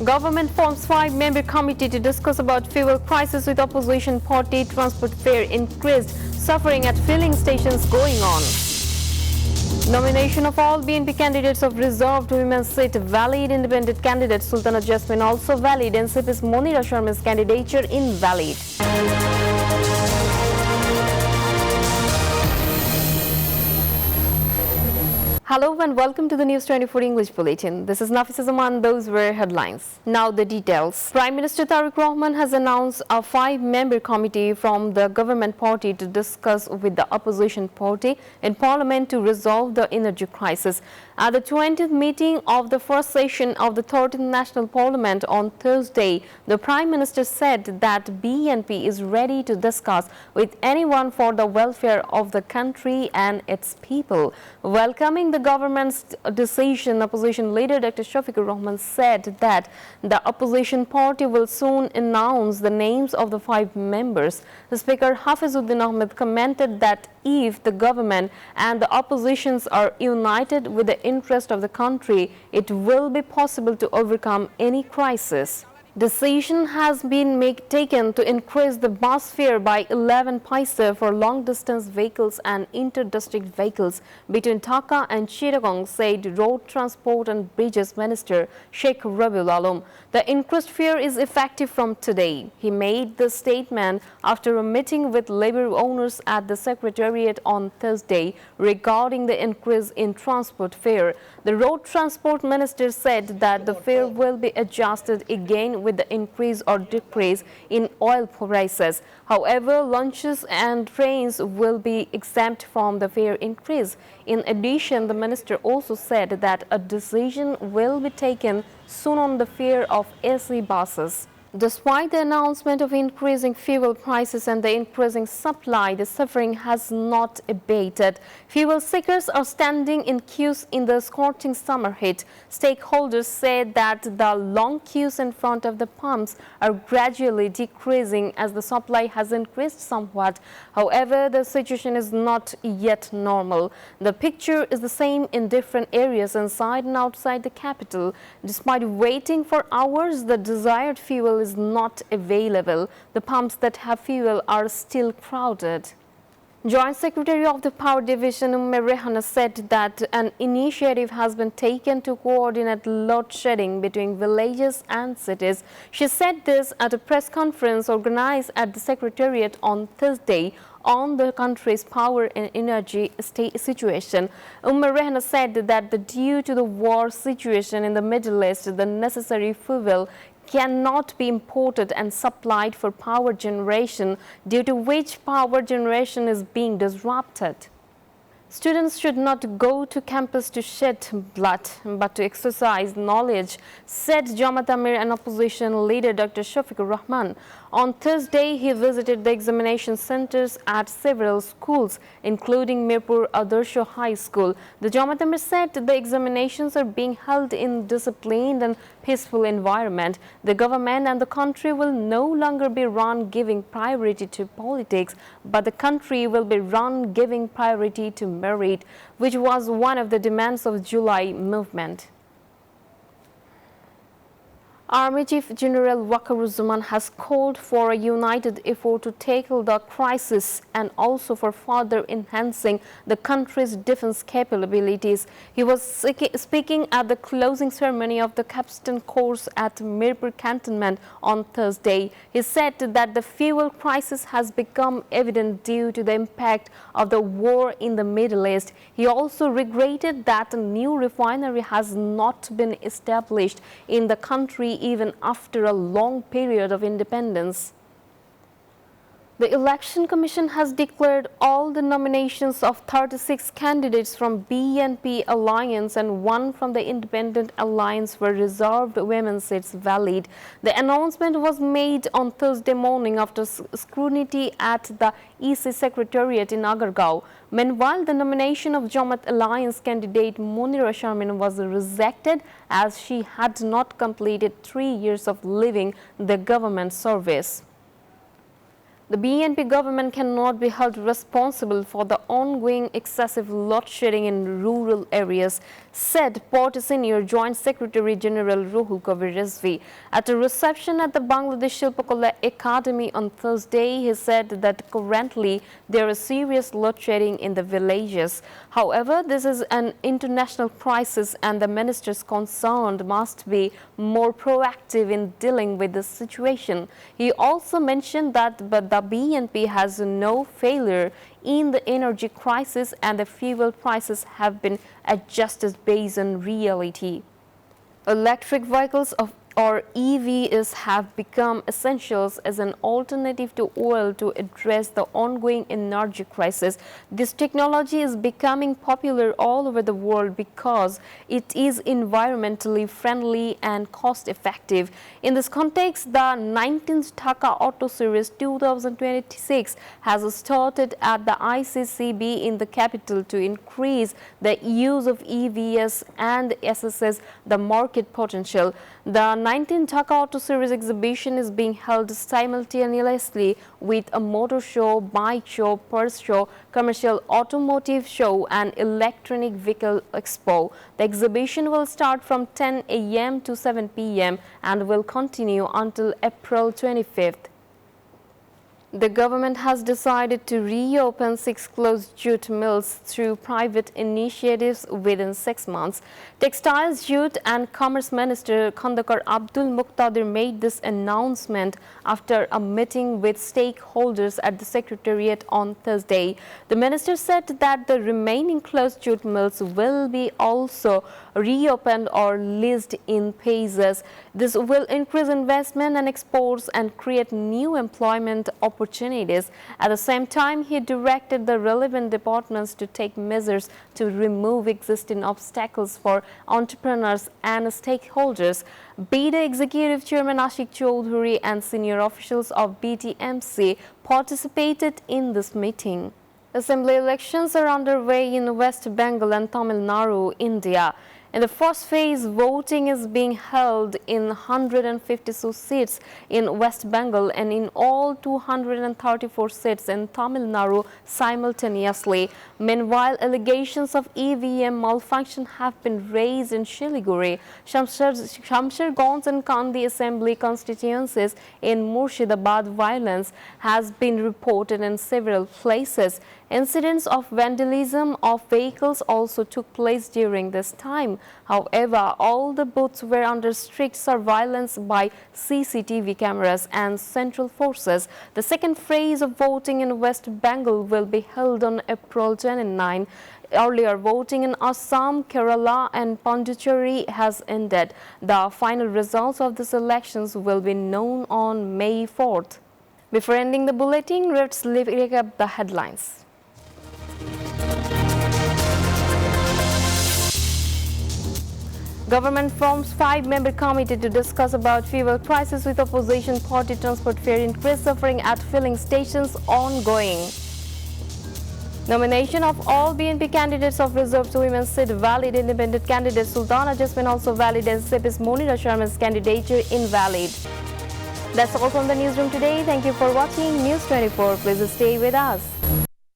Government forms 5-member committee to discuss about fuel crisis with opposition party. Transport fare increased, suffering at filling stations going on. Nomination of all BNP candidates of reserved women's seat valid. Independent candidate Sultana Jasmine also valid. NCP's Monira Sharma's candidature invalid. Hello and welcome to the News24 English Bulletin. This is Nafisa Zaman. Those were headlines. Now the details. Prime Minister Tariq Rahman has announced a 5-member committee from the government party to discuss with the opposition party in parliament to resolve the energy crisis. At the 20th meeting of the first session of the 13th National Parliament on Thursday, the Prime Minister said that BNP is ready to discuss with anyone for the welfare of the country and its people. Welcoming the government's decision, opposition leader Dr. Shafiqur Rahman said that the opposition party will soon announce the names of the 5 members. The Speaker Hafizuddin Ahmed commented that if the government and the oppositions are united with the interest of the country, it will be possible to overcome any crisis. Decision has been taken to increase the bus fare by 11 paisa for long-distance vehicles and inter-district vehicles between Dhaka and Chittagong, said Road Transport and Bridges Minister Sheikh Rabiul Alam. The increased fare is effective from today. He made the statement after a meeting with labour owners at the Secretariat on Thursday regarding the increase in transport fare. The Road Transport Minister said that the fare will be adjusted again with the increase or decrease in oil prices. However, lunches and trains will be exempt from the fare increase. In addition, the minister also said that a decision will be taken soon on the fare of AC buses. Despite the announcement of increasing fuel prices and the increasing supply, the suffering has not abated. Fuel seekers are standing in queues in the scorching summer heat. Stakeholders said that the long queues in front of the pumps are gradually decreasing as the supply has increased somewhat. However, the situation is not yet normal. The picture is the same in different areas inside and outside the capital. Despite waiting for hours, the desired fuel is not available. The pumps that have fuel are still crowded. Joint Secretary of the Power Division Rehana said that an initiative has been taken to coordinate load shedding between villages and cities. She said this at a press conference organized at the Secretariat on Thursday on the country's power and energy situation. Rehana said that due to the war situation in the Middle East, the necessary fuel cannot be imported and supplied for power generation, due to which power generation is being disrupted. Students should not go to campus to shed blood, but to exercise knowledge, said Jamaat Amir and opposition leader Dr. Shafiqur Rahman. On Thursday, he visited the examination centers at several schools, including Mirpur Adarsha High School. The Jamaat Amir said the examinations are being held in disciplined and peaceful environment. The government and the country will no longer be run giving priority to politics, but the country will be run giving priority to merit, which was one of the demands of July movement. Army Chief General Waqaruzzaman has called for a united effort to tackle the crisis and also for further enhancing the country's defense capabilities. He was speaking at the closing ceremony of the capstone course at Mirpur Cantonment on Thursday. He said that the fuel crisis has become evident due to the impact of the war in the Middle East. He also regretted that a new refinery has not been established in the country even after a long period of independence. The Election Commission has declared all the nominations of 36 candidates from BNP Alliance and 1 from the Independent Alliance for reserved women's seats valid. The announcement was made on Thursday morning after scrutiny at the EC Secretariat in Agargaon. Meanwhile, the nomination of Jamaat Alliance candidate Monira Sharma was rejected as she had not completed 3 years of leaving the government service. The BNP government cannot be held responsible for the ongoing excessive load shedding in rural areas, said Party Senior Joint Secretary General Ruhul Kabir Rizvi. At a reception at the Bangladesh Shilpakala Academy on Thursday, he said that currently there is serious load shedding in the villages. However, this is an international crisis and the ministers concerned must be more proactive in dealing with the situation. He also mentioned that the BNP has no failure in the energy crisis and the fuel prices have been adjusted based on reality. Electric vehicles or EVs have become essentials as an alternative to oil to address the ongoing energy crisis. This technology is becoming popular all over the world because it is environmentally friendly and cost-effective. In this context, the 19th Dhaka Auto Series 2026 has started at the ICCB in the capital to increase the use of EVs and assess the market potential. The 19th Dhaka Auto Series exhibition is being held simultaneously with a motor show, bike show, purse show, commercial automotive show and electronic vehicle expo. The exhibition will start from 10 a.m. to 7 p.m. and will continue until April 25th. The government has decided to reopen 6 closed jute mills through private initiatives within 6 months. Textiles, Jute and Commerce Minister Khandakar Abdul Muqtadir made this announcement after a meeting with stakeholders at the Secretariat on Thursday. The minister said that the remaining closed jute mills will be also reopened or leased in phases. This will increase investment and exports and create new employment opportunities. At the same time, he directed the relevant departments to take measures to remove existing obstacles for entrepreneurs and stakeholders. BIDA Executive Chairman Ashik Choudhury and senior officials of BTMC participated in this meeting. Assembly elections are underway in West Bengal and Tamil Nadu, India. In the first phase, voting is being held in 152 seats in West Bengal and in all 234 seats in Tamil Nadu simultaneously. Meanwhile, allegations of EVM malfunction have been raised in Shiliguri, Shamsherganj and Kandi Assembly constituencies. In Murshidabad, violence has been reported in several places. Incidents of vandalism of vehicles also took place during this time. However, all the booths were under strict surveillance by CCTV cameras and central forces. The second phase of voting in West Bengal will be held on April 29. Earlier, voting in Assam, Kerala and Pondicherry has ended. The final results of these elections will be known on May 4th. Before ending the bulletin, let's recap the headlines. Government forms 5-member committee to discuss about fuel prices with opposition party. Transport fare increase suffering at filling stations ongoing. Nomination of all BNP candidates of reserved women's seat valid. Independent candidate Sultana Jasmine also valid and CP's Monira Sharma's candidature invalid. That's all from the newsroom today. Thank you for watching News 24. Please stay with us.